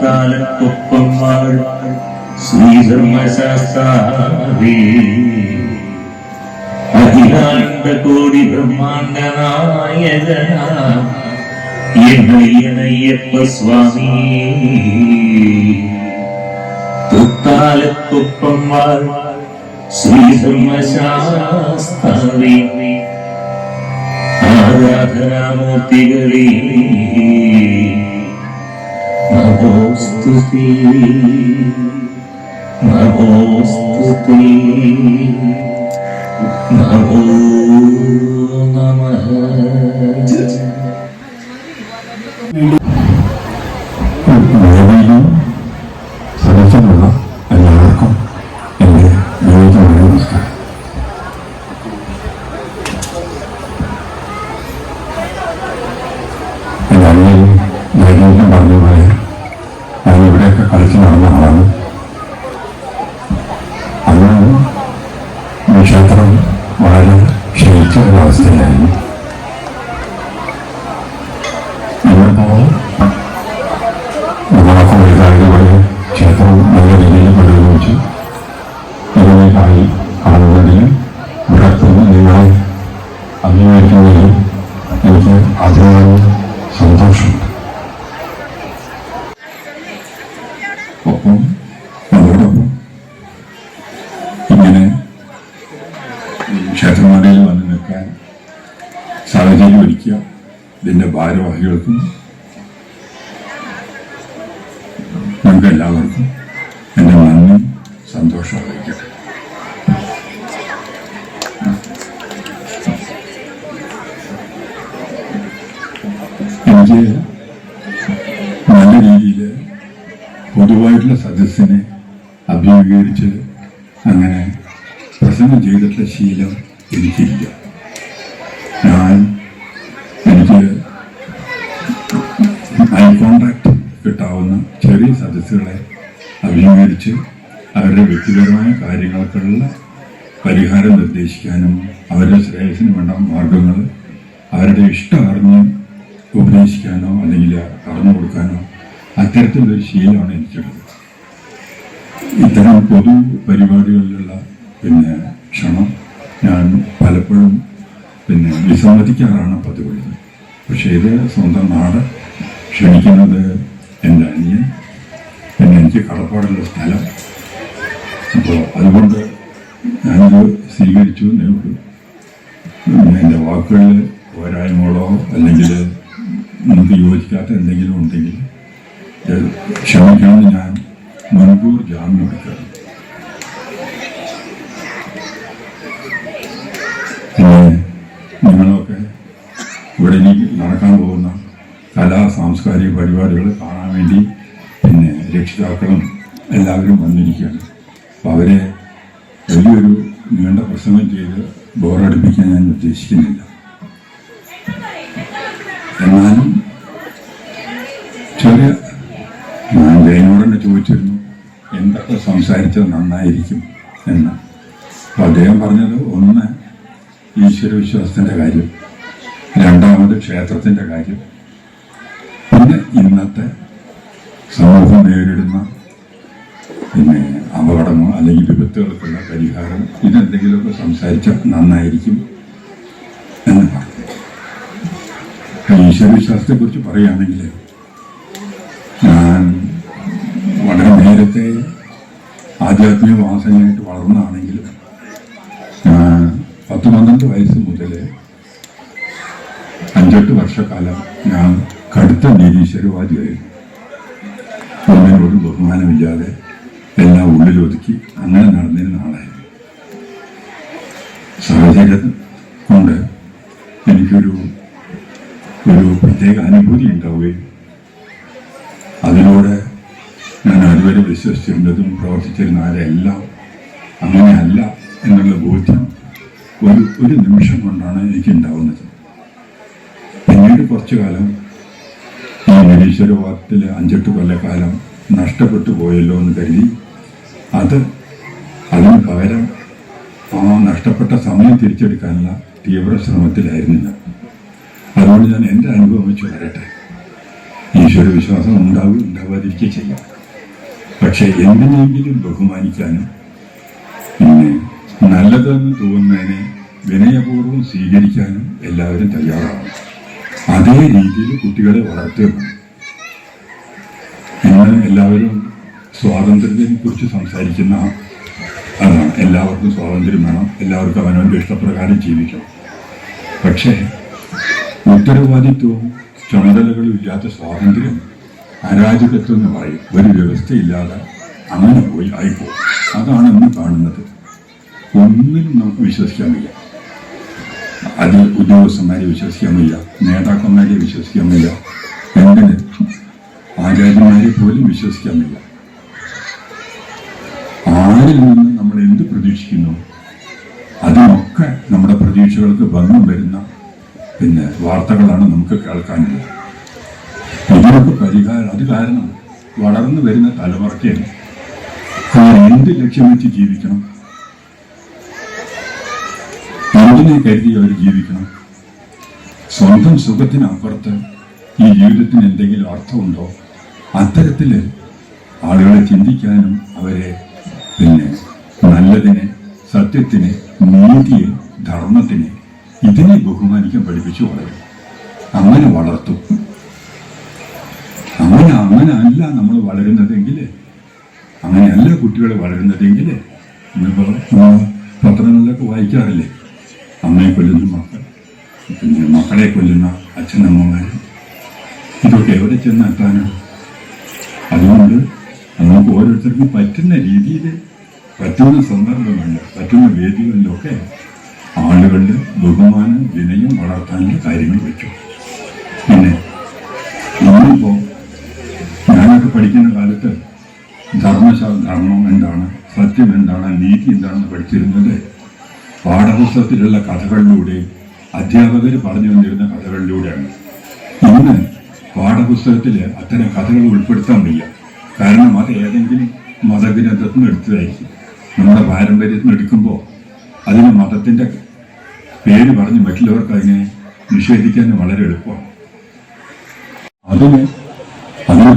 കാലത്തൊപ്പം ശ്രീധർമ്മശാസ്ത്രാവേ അഖിലാണ്ട കോടി ബ്രഹ്മാണ്ട നായകനാ എന്നയ്യനയ്യപ്പ സ്വാമി തൃക്കാലത്തൊപ്പം ശ്രീധർമ്മശാസ്ത്രാവേ ആരാധനാമൂർത്തികളെ നമോസ്തുതേ നമോസ്തുതേ നമോ നമഃ. സദസ്സിലുള്ള എല്ലാവർക്കും എൻ്റെ വിനീതമായ നമസ്കാരം. എല്ലാവരെയും ധൈര്യം പറഞ്ഞ പോലെ ഞാനിവിടെയൊക്കെ കളിച്ച് നടന്ന ആളാണ്. അന്ന് ഈ ക്ഷേത്രം വളരെ ക്ഷയിച്ച ഒരവസ്ഥയിലായിരുന്നു. ഇന്നിപ്പോൾ നമ്മളൊക്കെ വലുതായതുപോലെ ക്ഷേത്രം നല്ല രീതിയിൽ പുരോഗമിച്ചു. ഇതിനേക്കായി കാണുന്നതിലും ഇവിടെത്തുന്ന നിങ്ങളെ അംഗീകരിക്കുന്നതിലും എനിക്ക് അതിയായ സന്തോഷമുണ്ട്. ഒപ്പം അതോടൊപ്പം ഇങ്ങനെ ക്ഷേത്രനടയിൽ വന്ന് നിൽക്കാൻ സാഹചര്യം ഒരുക്കിയ ഇതിൻ്റെ ഭാരവാഹികൾക്കും നമുക്ക് എല്ലാവർക്കും എൻ്റെ നന്ദി സന്തോഷം അറിയിക്കട്ടെ. എനിക്ക് നല്ല രീതിയിൽ പൊതുവായിട്ടുള്ള സദസ്സിനെ അഭിമുഖീകരിച്ച് അങ്ങനെ പ്രസംഗം ചെയ്തിട്ടുള്ള ശീലം എനിക്കില്ല. എനിക്ക് ഐ കോണ്ടാക്ട് കിട്ടാവുന്ന ചെറിയ സദസ്സുകളെ അഭിമുഖീകരിച്ച് അവരുടെ വ്യക്തിപരമായ കാര്യങ്ങൾക്കുള്ള പരിഹാരം നിർദ്ദേശിക്കാനും അവരുടെ ശ്രേയസ്സിന് വേണ്ട മാർഗങ്ങൾ അവരുടെ ഇഷ്ടം അറിഞ്ഞ് ഉപദേശിക്കാനോ അല്ലെങ്കിൽ പറഞ്ഞു കൊടുക്കാനോ അത്തരത്തിലൊരു ശീലമാണ് എനിക്കുള്ളത്. ഇത്തരം പൊതു പരിപാടികളിലുള്ള ക്ഷണം ഞാൻ പലപ്പോഴും വിസമ്മതിക്കാറാണ് പതിവുള്ളത്. പക്ഷേ ഇത് സ്വന്തം നാട് ക്ഷണിക്കുന്നത് എൻ്റെ അനിയൻ, എനിക്ക് കടപ്പാടുള്ള സ്ഥലം. അപ്പോൾ അതുകൊണ്ട് ഞാനത് സ്വീകരിച്ചു എന്നേ ഉള്ളൂ. എൻ്റെ വാക്കുകളിൽ പോരായ്മകളോ അല്ലെങ്കിൽ നമുക്ക് യോജിക്കാത്ത എന്തെങ്കിലും ഉണ്ടെങ്കിൽ ക്ഷമിക്കണമെന്ന് ഞാൻ മുൻകൂർ ജാമ്യം എടുക്കണം. നിങ്ങളൊക്കെ ഇവിടെ ഇനി നടക്കാൻ പോകുന്ന സാംസ്കാരിക പരിപാടികൾ കാണാൻ വേണ്ടി രക്ഷിതാക്കളും എല്ലാവരും വന്നിരിക്കുകയാണ്. അപ്പോൾ അവരെ വലിയൊരു നീണ്ട പ്രസംഗം ചെയ്ത് ബോറടിപ്പിക്കാൻ ഞാൻ ഉദ്ദേശിക്കുന്നില്ല. എന്നാലും ഞാൻ ജയനോട് തന്നെ ചോദിച്ചിരുന്നു എന്തൊക്കെ സംസാരിച്ചത് നന്നായിരിക്കും എന്ന്. അപ്പോൾ അദ്ദേഹം പറഞ്ഞത് ഒന്ന് ഈശ്വരവിശ്വാസത്തിൻ്റെ കാര്യം, രണ്ടാമത് ക്ഷേത്രത്തിൻ്റെ കാര്യം, പിന്നെ ഇന്നത്തെ സമൂഹം നേരിടുന്ന അപകടമോ അല്ലെങ്കിൽ വിപത്തുകൾക്കുള്ള പരിഹാരം, ഇതെന്തെങ്കിലുമൊക്കെ സംസാരിച്ചാൽ നന്നായിരിക്കും എന്ന് പറഞ്ഞു. ഈശ്വരവിശ്വാസത്തെക്കുറിച്ച് പറയുകയാണെങ്കിൽ ഞാൻ വളരെ നേരത്തെ ആധ്യാത്മിക വാസനയായിട്ട് വളർന്നതാണെങ്കിലും 10-12 വയസ്സ് മുതൽ 5-8 വർഷക്കാലം ഞാൻ കടുത്ത നിരീശ്വരവാദിയായിരുന്നു. ഒന്നിനോട് ബഹുമാനമില്ലാതെ എല്ലാം ഉള്ളിലൊതുക്കി അങ്ങനെ നടന്നിരുന്ന ആളായിരുന്നു. സാഹചര്യം കൊണ്ട് എനിക്കൊരു പ്രത്യേക അനുഭൂതി ഉണ്ടാവുകയും അതിലൂടെ ഞാൻ അതുവരെ വിശ്വസിച്ചിരുന്നതും പ്രവർത്തിച്ചിരുന്ന ആരെല്ലാം അങ്ങനെയല്ല എന്നുള്ള ബോധ്യം ഒരു നിമിഷം കൊണ്ടാണ് എനിക്കുണ്ടാവുന്നത്. പിന്നീട് കുറച്ചു കാലം ഈ നിരീശ്വരവാദത്തിൽ 5-8 കൊല്ലക്കാലം നഷ്ടപ്പെട്ടു പോയല്ലോ എന്ന് കരുതി അതിന് പകരം ആ നഷ്ടപ്പെട്ട സമയം തിരിച്ചെടുക്കാനുള്ള തീവ്ര ശ്രമത്തിലായിരുന്നില്ല. അതുകൊണ്ട് ഞാൻ എൻ്റെ അനുഭവം വെച്ച് വരട്ടെ. ഈശ്വര വിശ്വാസം ഉണ്ടാവാതിരിക്കുക ചെയ്യാം. പക്ഷെ എന്തിനെങ്കിലും ബഹുമാനിക്കാനും പിന്നെ നല്ലതെന്ന് തോന്നുന്നതിനെ വിനയപൂർവ്വം സ്വീകരിക്കാനും എല്ലാവരും തയ്യാറാണ്. അതേ രീതിയിൽ കുട്ടികളെ വളർത്തുക. ഇന്ന് എല്ലാവരും സ്വാതന്ത്ര്യത്തെ കുറിച്ച് സംസാരിക്കുന്ന അതാണ്. എല്ലാവർക്കും സ്വാതന്ത്ര്യം വേണം, എല്ലാവർക്കും അവനവൻ്റെ ഇഷ്ടപ്രകാരം ജീവിക്കണം. പക്ഷേ ഉത്തരവാദിത്വവും ചുമതലകളും ഇല്ലാത്ത സ്വാതന്ത്ര്യം അരാജകത്വം എന്ന് പറയും. ഒരു വ്യവസ്ഥയില്ലാതെ അങ്ങനെ ആയിപ്പോകും. അതാണ് ഇന്ന് കാണുന്നത്. ഒന്നിനും നമുക്ക് വിശ്വസിക്കാൻ വയ്യ. അത് ഉദ്യോഗസ്ഥന്മാരെ വിശ്വസിക്കാൻ വയ്യ, നേതാക്കന്മാരെ വിശ്വസിക്കാൻ വയ്യ, എന്തിന് ആചാര്യന്മാരെ പോലും വിശ്വസിക്കാൻ വയ്യ. ആരിൽ നിന്ന് നമ്മൾ എന്ത് പ്രതീക്ഷിക്കുന്നു അതിനൊക്കെ നമ്മുടെ പ്രതീക്ഷകൾക്ക് ഭംഗം വരുന്ന വാർത്തകളാണ് നമുക്ക് കേൾക്കാനുള്ളത്. ഇതിനൊക്കെ പരിഹാരം അത് കാരണം വളർന്നു വരുന്ന തലമുറയ്ക്ക് എന്ത് ലക്ഷ്യം വെച്ച് ജീവിക്കണം, എന്തിനെ കരുതി അവർ ജീവിക്കണം, സ്വന്തം സുഖത്തിനപ്പുറത്ത് ഈ ജീവിതത്തിന് എന്തെങ്കിലും അർത്ഥമുണ്ടോ, അത്തരത്തിൽ ആളുകളെ ചിന്തിക്കാനും അവരെ നല്ലതിനെ, സത്യത്തിനെ, നീതിയെ, ധർമ്മത്തിനെ, ഇതിനെ ബഹുമാനിക്കാൻ പഠിപ്പിച്ചു വളരും. അങ്ങനെ വളർത്തും. അങ്ങനെ അല്ല നമ്മൾ വളരുന്നതെങ്കിൽ, അങ്ങനെയല്ല കുട്ടികൾ വളരുന്നതെങ്കിൽ, ഇന്നിപ്പോൾ പത്രങ്ങളിലൊക്കെ വായിക്കാറില്ലേ, അമ്മയെ കൊല്ലുന്ന മക്കൾ, മക്കളെ കൊല്ലുന്ന അച്ഛനമ്മമാർ, ഇതൊക്കെ എവിടെ ചെന്നെത്താനാണ്? അതുകൊണ്ട് നമുക്ക് ഓരോരുത്തർക്കും പറ്റുന്ന രീതിയിൽ, പറ്റുന്ന സന്ദർഭങ്ങളിൽ, പറ്റുന്ന വേദികളിലൊക്കെ ആളുകളുടെ ബഹുമാനം, വിനയം വളർത്താനുള്ള കാര്യങ്ങൾ വെച്ചു. പിന്നെ ഇന്നിപ്പോൾ ഞാനൊക്കെ പഠിക്കുന്ന കാലത്ത് ധർമ്മം എന്താണ്, സത്യം എന്താണ്, നീതി എന്താണെന്ന് പഠിച്ചിരുന്നത് പാഠപുസ്തകത്തിലുള്ള കഥകളിലൂടെ, അധ്യാപകർ പറഞ്ഞു വന്നിരുന്ന കഥകളിലൂടെയാണ്. ഇന്ന് പാഠപുസ്തകത്തിൽ അത്തരം കഥകൾ ഉൾപ്പെടുത്താൻ വയ്യ. കാരണം അത് ഏതെങ്കിലും മതഗ്രന്ഥത്തിൽ നിന്ന് എടുത്തതായിരിക്കും. നമ്മുടെ പാരമ്പര്യത്തിൽ നിന്ന് എടുക്കുമ്പോൾ അതിന് മതത്തിൻ്റെ പേര് പറഞ്ഞ് മറ്റുള്ളവർക്ക് അതിനെ നിഷേധിക്കാൻ വളരെ എളുപ്പമാണ്. അതിന്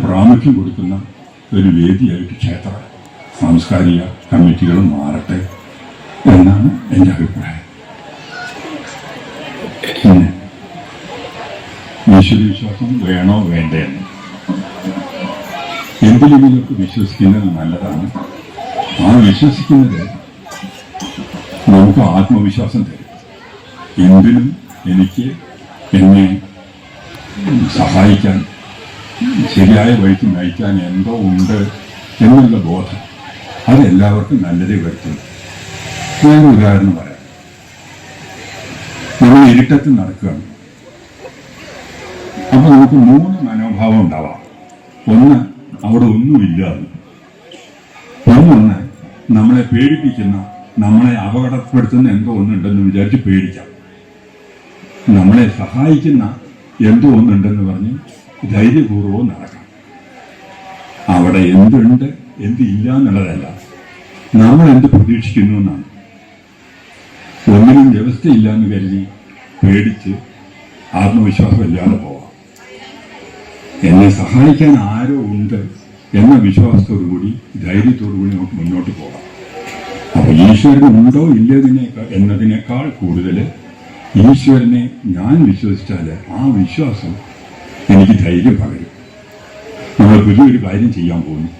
പ്രാമുഖ്യം കൊടുക്കുന്ന ഒരു വേദിയായിട്ട് ക്ഷേത്ര സാംസ്കാരിക കമ്മിറ്റികളും മാറട്ടെ എന്നാണ് എൻ്റെ അഭിപ്രായം. പിന്നെ ഈശ്വരവിശ്വാസം വേണോ വേണ്ടയെന്ന് എന്തിലെങ്കിലൊക്കെ വിശ്വസിക്കുന്നത് നല്ലതാണ്. ആ വിശ്വസിക്കുന്നത് നമുക്ക് ആത്മവിശ്വാസം തരും. എന്തിനും എനിക്ക് എന്നെ സഹായിക്കാൻ, ശരിയായ വഴിക്ക് നയിക്കാൻ എന്തോ ഉണ്ട് എന്നുള്ള ബോധം അതെല്ലാവർക്കും നല്ലതേ വരുത്തും. ഞാൻ ഉദാഹരണം പറയാം. നമ്മൾ ഇരുട്ടത്ത് നടക്കുകയാണ്. അപ്പൊ നമുക്ക് 3 മനോഭാവം ഉണ്ടാവാം. ഒന്ന്, അവിടെ ഒന്നുമില്ലാതെ. ഒന്ന്, നമ്മളെ പേടിപ്പിക്കുന്ന, നമ്മളെ അപകടപ്പെടുത്തുന്ന എന്തോ ഒന്നുണ്ടെന്ന് വിചാരിച്ച് പേടിക്കാം. നമ്മളെ സഹായിക്കുന്ന എന്തോ ഒന്നുണ്ടെന്ന് പറഞ്ഞ് ധൈര്യപൂർവ്വം നടക്കാം. അവിടെ എന്തുണ്ട് എന്തില്ല എന്നുള്ളതല്ല, നമ്മൾ എന്ത് പ്രതീക്ഷിക്കുന്നു എന്നാണ്. ഒന്നിനും വ്യവസ്ഥയില്ല എന്ന് കരുതി പേടിച്ച് ആത്മവിശ്വാസം ഇല്ലാതെ പോവാം. എന്നെ സഹായിക്കാൻ ആരോ ഉണ്ട് എന്ന വിശ്വാസത്തോടു കൂടി, ധൈര്യത്തോടു കൂടി നമുക്ക് മുന്നോട്ട് പോകാം. അപ്പോൾ ഈശ്വരൻ ഉണ്ടോ എന്നതിനേക്കാൾ കൂടുതൽ ഈശ്വരനെ ഞാൻ വിശ്വസിച്ചാൽ ആ വിശ്വാസം എനിക്ക് ധൈര്യം പകരും. നമ്മൾ പുതിയൊരു കാര്യം ചെയ്യാൻ പോകുന്നു.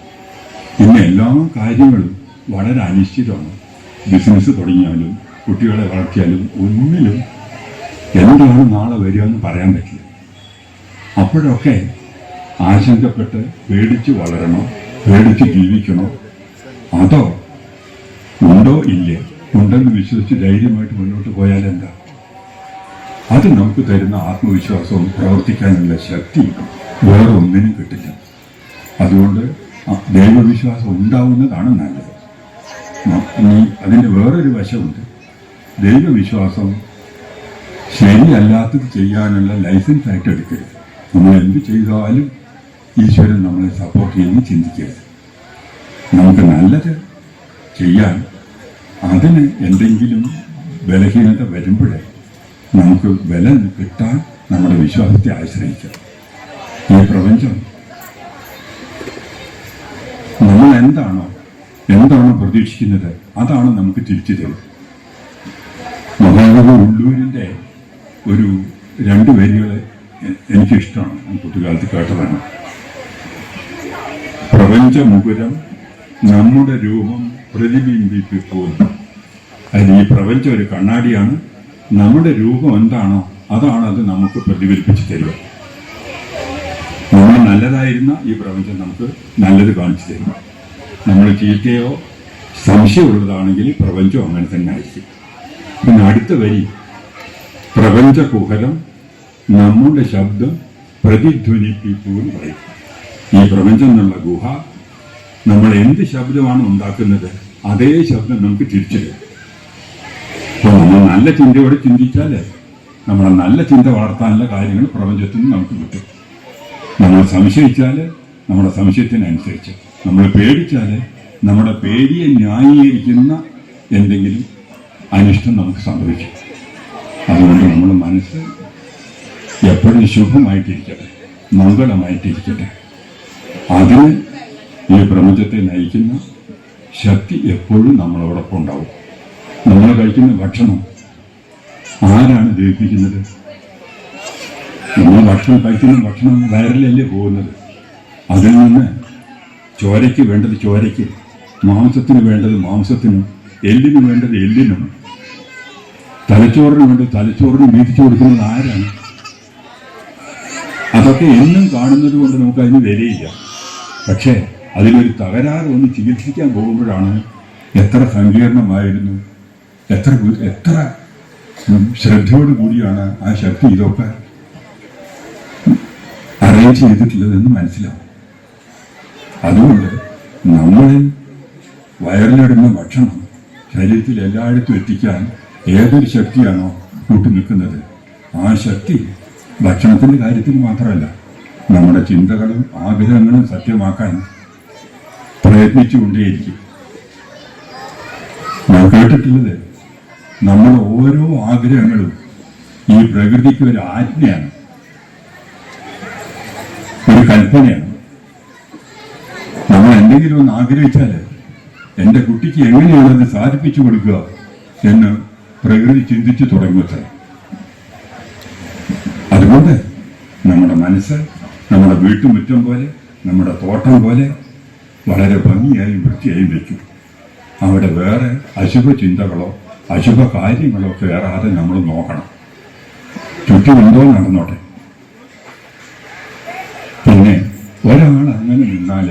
ഇന്ന് എല്ലാ കാര്യങ്ങളും വളരെ അനിശ്ചിതമാണ്. ബിസിനസ് തുടങ്ങിയാലും കുട്ടികളെ വളർത്തിയാലും ഒന്നിലും എന്താണ് നാളെ വരിക എന്ന് പറയാൻ പറ്റില്ല. അപ്പോഴൊക്കെ ആശങ്കപ്പെട്ട് പേടിച്ച് വളരണോ, പേടിച്ച് ജീവിക്കണോ, അതോ ഉണ്ടോ ഇല്ലേ, ഉണ്ടെന്ന് വിശ്വസിച്ച് ധൈര്യമായിട്ട് മുന്നോട്ട് പോയാൽ എന്താ? അത് നമുക്ക് തരുന്ന ആത്മവിശ്വാസവും പ്രവർത്തിക്കാനുള്ള ശക്തി വേറെ ഒന്നിനും കിട്ടില്ല. അതുകൊണ്ട് ദൈവവിശ്വാസം ഉണ്ടാവുന്നതാണ് നല്ലത്. ഇനി അതിൻ്റെ വേറൊരു വശമുണ്ട്. ദൈവവിശ്വാസം ശരിയല്ലാത്തത് ചെയ്യാനുള്ള ലൈസൻസ് ആയിട്ട് എടുക്കരുത്. നമ്മൾ എന്ത് ചെയ്താലും ഈശ്വരൻ നമ്മളെ സപ്പോർട്ട് ചെയ്യുമെന്ന് ചിന്തിക്കരുത്. നമുക്ക് നല്ലത് ചെയ്യാൻ അതിന് എന്തെങ്കിലും ബലഹീനത വരുമ്പോഴേ നമുക്ക് ബലം കിട്ടാൻ നമ്മുടെ വിശ്വാസത്തെ ആശ്രയിക്കാം. ഈ പ്രപഞ്ചം നമ്മൾ എന്താണോ പ്രതീക്ഷിക്കുന്നത് അതാണ് നമുക്ക് തിരിച്ചു തരും. മഹാകവി ഉള്ളൂരിന്റെ ഒരു 2 വരികൾ എനിക്കിഷ്ടമാണ്. ഞാൻ കുട്ടിക്കാലത്ത് കേട്ടതാണ്. പ്രപഞ്ചമുകുരം നമ്മുടെ രൂപം പ്രതിബിംബിപ്പിക്കുന്നു. അതിൽ ഈ പ്രപഞ്ചം ഒരു കണ്ണാടിയാണ്. നമ്മുടെ രൂപം എന്താണോ അതാണ് അത് നമുക്ക് പ്രതിഫലിപ്പിച്ച് തരിക. നമ്മൾ നല്ലതായിരുന്ന ഈ പ്രപഞ്ചം നമുക്ക് നല്ലത് കാണിച്ചു തരും. നമ്മൾ ചീത്തയോ സംശയമുള്ളതാണെങ്കിൽ പ്രപഞ്ചം അങ്ങനെ തന്നെ ആയിരിക്കും. പിന്നെ അടുത്ത വരി, പ്രപഞ്ച കുഹരം നമ്മുടെ ശബ്ദം പ്രതിധ്വനിപ്പിക്കുമെന്ന് പറയും. ഈ പ്രപഞ്ചം എന്നുള്ള ഗുഹ നമ്മൾ എന്ത് ശബ്ദമാണ് ഉണ്ടാക്കുന്നത് അതേ ശബ്ദം നമുക്ക് തിരിച്ചു തരും. അപ്പോൾ നമ്മൾ നല്ല ചിന്തയോടെ ചിന്തിച്ചാൽ നമ്മളെ നല്ല ചിന്ത വളർത്താനുള്ള കാര്യങ്ങൾ പ്രപഞ്ചത്തിൽ നിന്ന് നമുക്ക് കിട്ടും. നമ്മൾ സംശയിച്ചാൽ നമ്മുടെ സംശയത്തിനനുസരിച്ച്, നമ്മൾ പേടിച്ചാൽ നമ്മുടെ പേടിയെ ന്യായീകരിക്കുന്ന എന്തെങ്കിലും അനിഷ്ടം നമുക്ക് സംഭവിക്കും. അതുകൊണ്ട് നമ്മുടെ മനസ്സ് എപ്പോഴും ശുഭമായിട്ടിരിക്കട്ടെ, മംഗളമായിട്ടിരിക്കട്ടെ. അതിന് ഈ പ്രപഞ്ചത്തെ നയിക്കുന്ന ശക്തി എപ്പോഴും നമ്മളോടൊപ്പം ഉണ്ടാവും. നമ്മൾ കഴിക്കുന്ന ഭക്ഷണം ആരാണ് ദഹിപ്പിക്കുന്നത്? നമ്മൾ കഴിക്കുന്ന ഭക്ഷണം വയറിലല്ലേ പോകുന്നത്. അതിൽ നിന്ന് ചോരയ്ക്ക് വേണ്ടത് ചോരയ്ക്ക്, മാംസത്തിന് വേണ്ടത് മാംസത്തിനും, എല്ലിന് വേണ്ടത് എല്ലിനും, തലച്ചോറിന് വേണ്ടത് തലച്ചോറിന് വീതിച്ചു കൊടുക്കുന്നത് ആരാണ്? അതൊക്കെ എന്നും കാണുന്നത് കൊണ്ട് നമുക്ക് അതിന് വിലയില്ല. പക്ഷേ അതിലൊരു തകരാറ് ഒന്ന് ചികിത്സിക്കാൻ പോകുമ്പോഴാണ് എത്ര സങ്കീർണമായിരുന്നു, എത്ര ശ്രദ്ധയോട് കൂടിയാണ് ആ ശക്തി ഇതൊക്കെ അറേഞ്ച് ചെയ്തിട്ടുള്ളതെന്ന് മനസ്സിലാവും. അതുകൊണ്ട് നമ്മളിൽ വയറിലിടുന്ന ഭക്ഷണം ശരീരത്തിൽ എല്ലായിടത്തും എത്തിക്കാൻ ഏതൊരു ശക്തിയാണോ കൂട്ടു നിൽക്കുന്നത്, ആ ശക്തി ഭക്ഷണത്തിൻ്റെ കാര്യത്തിൽ മാത്രമല്ല നമ്മുടെ ചിന്തകളും ആഗ്രഹങ്ങളും സത്യമാക്കാൻ പ്രയത്നിച്ചുകൊണ്ടേയിരിക്കും. ഞാൻ കേട്ടിട്ടുള്ളത് നമ്മുടെ ഓരോ ആഗ്രഹങ്ങളും ഈ പ്രകൃതിക്ക് ഒരു ആജ്ഞയാണ്, ഒരു കൽപ്പനയാണ്. നമ്മൾ എന്തെങ്കിലും ഒന്ന് ആഗ്രഹിച്ചാൽ എൻ്റെ കുട്ടിക്ക് എങ്ങനെയാണത് സാധിപ്പിച്ചു കൊടുക്കുക എന്ന് പ്രകൃതി ചിന്തിച്ചു തുടങ്ങുമത്രേ. അതുകൊണ്ട് നമ്മുടെ മനസ്സ് നമ്മുടെ വീട്ടുമുറ്റം പോലെ, നമ്മുടെ തോട്ടം പോലെ വളരെ ഭംഗിയായും വൃത്തിയായും വയ്ക്കും. അവിടെ വേറെ അശുഭ ചിന്തകളോ അശുഭ കാര്യങ്ങളോ കയറാതെ നമ്മൾ നോക്കണം. ചുറ്റുമെന്തോ നടന്നോട്ടെ. പിന്നെ ഒരാൾ അങ്ങനെ നിന്നാൽ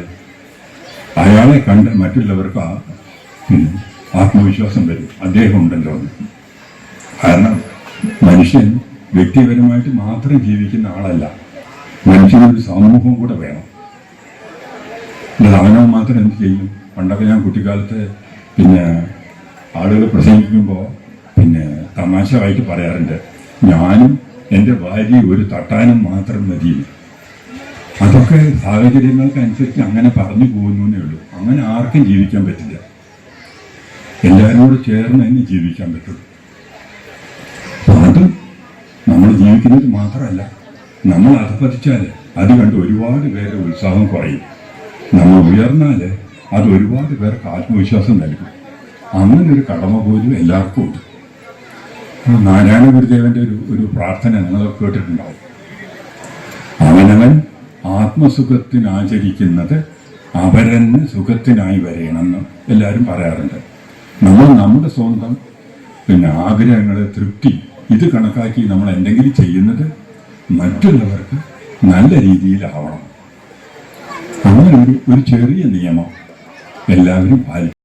അയാളെ കണ്ട് മറ്റുള്ളവർക്ക് ആത്മവിശ്വാസം വരും, അദ്ദേഹം ഉണ്ടല്ലോ എന്ന്. കാരണം മനുഷ്യൻ വ്യക്തിപരമായിട്ട് മാത്രം ജീവിക്കുന്ന ആളല്ല, മനുഷ്യനൊരു സമൂഹം കൂടെ വേണം. അവനവൻ മാത്രം എന്ത് ചെയ്യും? പണ്ടൊക്കെ ഞാൻ കുട്ടിക്കാലത്ത് ആളുകൾ പ്രസംഗിക്കുമ്പോൾ തമാശയായിട്ട് പറയാറുണ്ട്, ഞാനും എൻ്റെ ഭാര്യ ഒരു തട്ടാനും മാത്രം മതി. അതൊക്കെ സാഹചര്യങ്ങൾക്കനുസരിച്ച് അങ്ങനെ പറഞ്ഞു പോകുന്നു എന്നേ ഉള്ളൂ. അങ്ങനെ ആർക്കും ജീവിക്കാൻ പറ്റില്ല. എല്ലാവരും കൂടെ ചേർന്ന് തന്നെ ജീവിക്കാൻ പറ്റുള്ളൂ. അത് നമ്മൾ ജീവിക്കുന്നത് മാത്രമല്ല, നമ്മൾ അധപ്പതിച്ചാൽ അത് കണ്ട് ഒരുപാട് പേരുടെ ഉത്സാഹം കുറയും. നമ്മൾ ഉയർന്നാൽ അത് ഒരുപാട് പേർക്ക് ആത്മവിശ്വാസം നൽകും. അങ്ങനെ ഒരു കടമ പോലും എല്ലാവർക്കും ഉണ്ട്. നാരായണ ഗുരുദേവന്റെ ഒരു പ്രാർത്ഥന നിങ്ങളൊക്കെ കേട്ടിട്ടുണ്ടാവും. അവനവൻ ആത്മസുഖത്തിനാചരിക്കുന്നത് അവരന് സുഖത്തിനായി വരണമെന്ന് എല്ലാവരും പറയാറുണ്ട്. നമ്മൾ നമ്മുടെ സ്വന്തം ആഗ്രഹങ്ങളെ തൃപ്തി ഇത് കണക്കാക്കി നമ്മൾ എന്തെങ്കിലും ചെയ്യുന്നത് മറ്റുള്ളവർക്ക് നല്ല രീതിയിലാവണം. അങ്ങനെ ഒരു ചെറിയ നിയമം എല്ലാവരും പാലിക്കും.